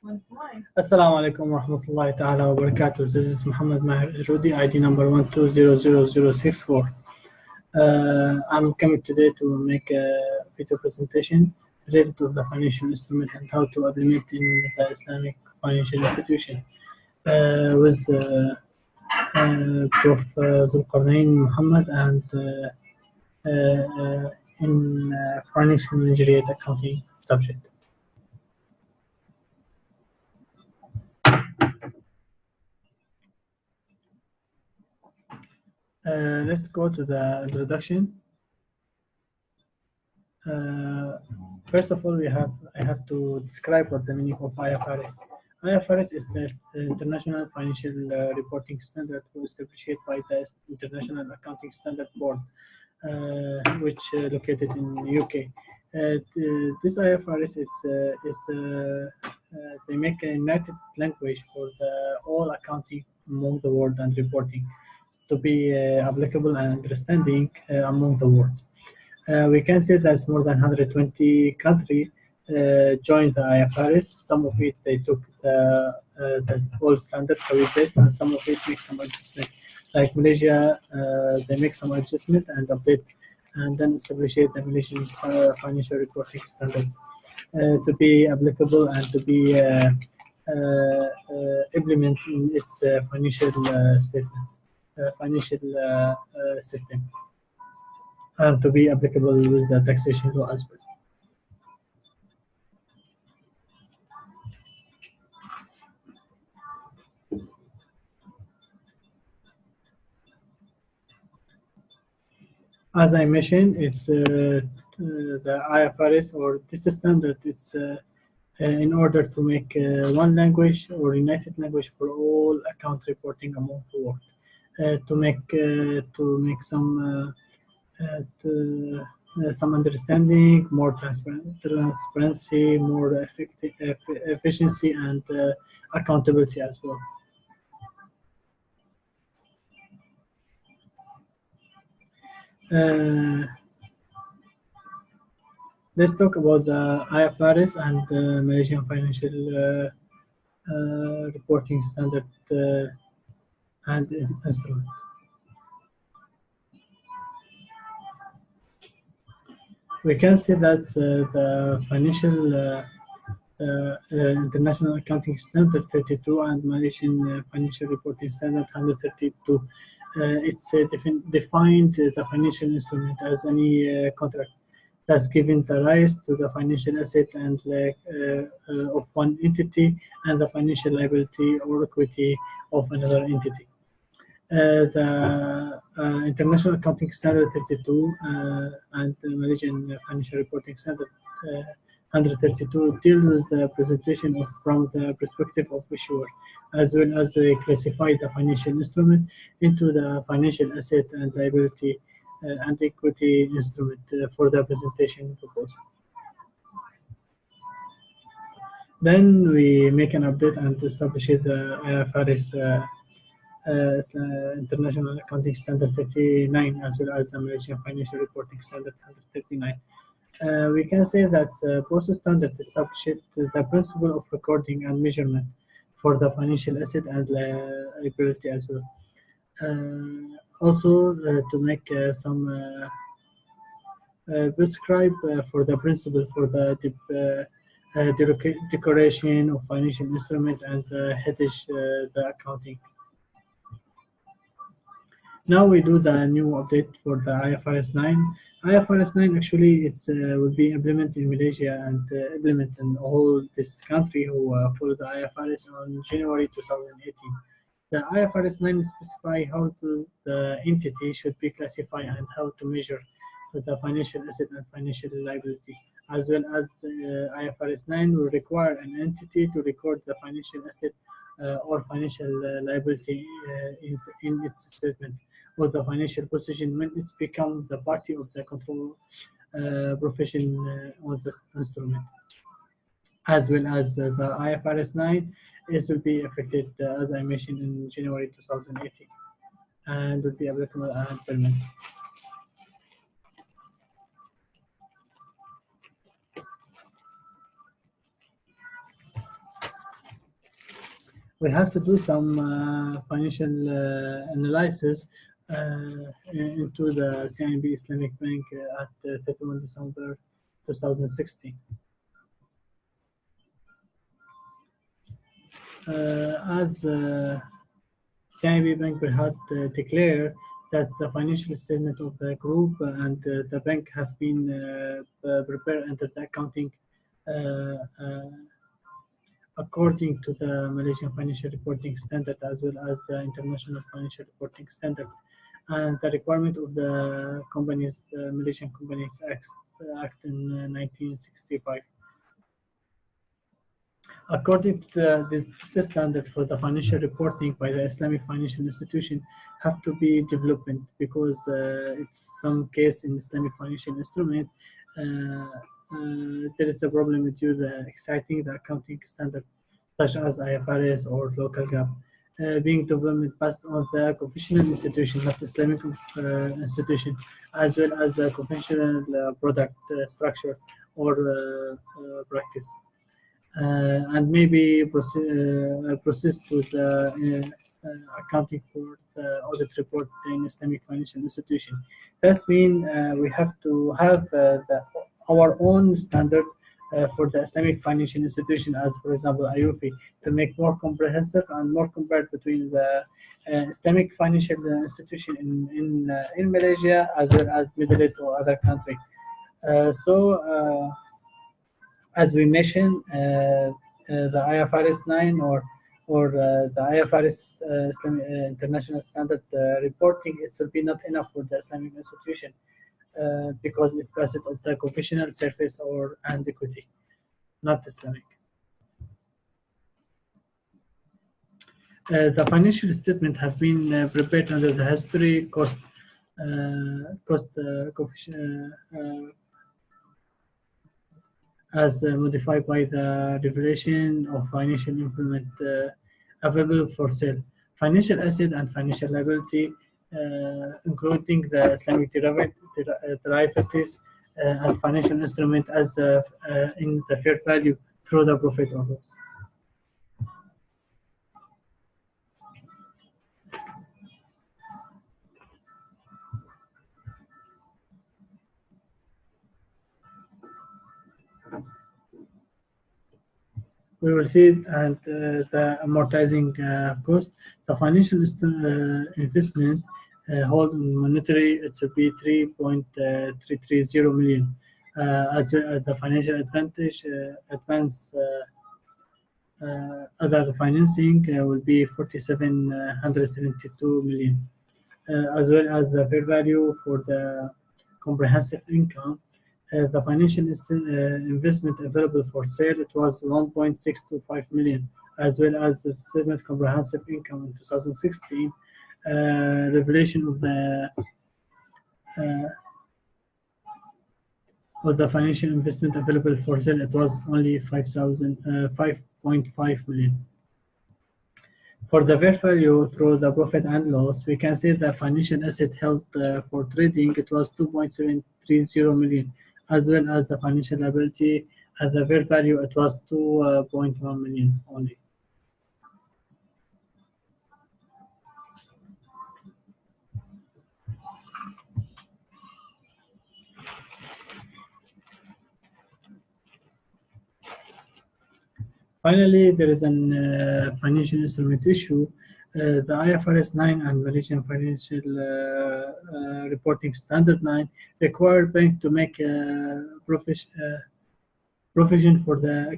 Assalamu alaikum wa rahmatullahi ta'ala wa barakatuh. This is Muhammad MAHER AJROYDI, ID number 1200064. I'm coming today to make a video presentation related to the financial instrument and how to implement in the Islamic financial institution with Prof. Zulqarnain Muhammad and in financial managerial accounting subject. Let's go to the introduction. First of all, I have to describe what the meaning of IFRS. IFRS is the International Financial Reporting Standard established by the International Accounting Standard Board, which located in UK. This IFRS is they make a united language for the all accounting among the world and reporting to be applicable and understanding among the world. We can see that more than 120 countries joined the IFRS. Some of it they took the old standard based, and some of it make some adjustment. Like Malaysia, they make some adjustment and update, and then establish the Malaysian financial reporting standards to be applicable and to be implemented in its financial statements, financial system, and to be applicable with the taxation law as well. As I mentioned, it's the IFRS or this standard. It's in order to make one language or united language for all account reporting among the world, to make some understanding, more transparency, more efficiency, and accountability as well. Let's talk about the IFRS and the Malaysian Financial Reporting Standard and Instrument. We can see that the financial International Accounting Standard 32 and Malaysian Financial Reporting Standard 132. It's defined the financial instrument as any contract that's given the rise to the financial asset and of one entity and the financial liability or equity of another entity. The International Accounting Standard 32 and the Malaysian Financial Reporting Standard 132 deals with the presentation from the perspective of issuer, as well as classify the financial instrument into the financial asset and liability and equity instrument for the presentation purpose. Then we make an update and establish the IFRS International Accounting Standard 39 as well as the Malaysian Financial Reporting Standard 139. We can say that both standards establish the principle of recording and measurement for the financial asset and liability as well. Also, to make some prescribe for the principle for the decoration of financial instrument and hedge the accounting. Now we do the new update for the IFRS 9. IFRS 9 actually will be implemented in Malaysia and implemented in all this country who follow the IFRS on January 2018. The IFRS 9 specify how the entity should be classified and how to measure the financial asset and financial liability, as well as the IFRS 9 will require an entity to record the financial asset or financial liability in its statement or the financial position when it's become the party of the control profession on the instrument, as well as the IFRS 9 will be affected as I mentioned in January 2018 and will be applicable and permanent. we have to do some financial analysis into the CIB Islamic Bank at 31 December 2016. As CIB Bank had declared that the financial statement of the group and the bank have been prepared under the accounting according to the Malaysian Financial Reporting Standard as well as the International Financial Reporting Standard and the requirement of the Malaysian Companies Act in 1965. According to the standard for the financial reporting by the Islamic financial institution have to be developed because it's some case in Islamic financial instrument there is a problem with you the exciting the accounting standard such as IFRS or local GAAP being developed based on the confessional institution, not Islamic institution, as well as the confessional product structure or practice. And maybe process to the accounting for the audit report in Islamic financial institution. That's mean we have to have our own standard for the Islamic financial institution, as for example IUFI, to make more comprehensive and more compared between the Islamic financial institution in Malaysia as well as Middle East or other country. As we mentioned, the IFRS 9 or the IFRS international standard reporting, it will be not enough for the Islamic institution because it's based on the confessional service or and equity, not Islamic. The financial statement have been prepared under the history cost as modified by the revelation of financial instrument available for sale, financial asset and financial liability, including the Islamic derivatives and financial instrument as in the fair value through the profit or loss. We will see and the amortizing cost. The financial investment hold monetary, it should be 3.330 million. As well as the financial advance other financing will be 4,772 million. As well as the fair value for the comprehensive income. The financial investment available for sale, it was 1.625 million, as well as the statement comprehensive income in 2016. Revelation of the financial investment available for sale, it was only 5.5 million. For the fair value through the profit and loss, we can see the financial asset held for trading, it was 2.730 million, as well as the financial liability at the fair value, it was 2.1 million only. Finally, there is an financial instrument issue. The IFRS 9 and Malaysian Financial Reporting Standard 9 require bank to make provision for the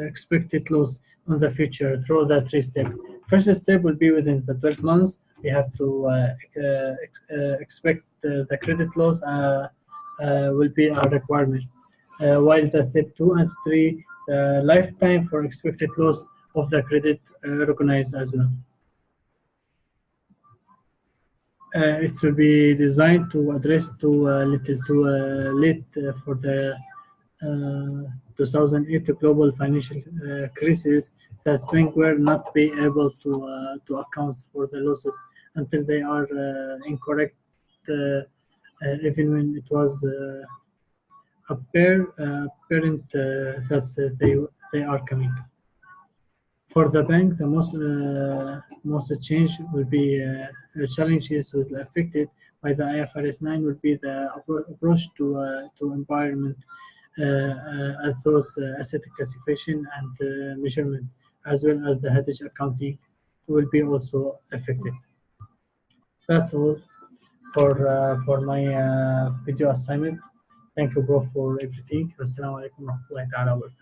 expected loss on the future through the 3 steps. First step will be within the 12 months. We have to expect the credit loss will be a requirement. While the step 2 and 3, the lifetime for expected loss of the credit recognized as well. It will be designed to address too late for the 2008 global financial crisis. That banks were not be able to account for the losses until they are incorrect, even when it was apparent that they are coming. For the bank, the most change will be challenges will affected by the IFRS 9 will be the approach to environment, as those asset classification and measurement, as well as the hedge accounting will be also affected. That's all for my video assignment. Thank you, bro, for everything. Assalamu alaikum wa rahmatullahi ta'ala wa barakatuh.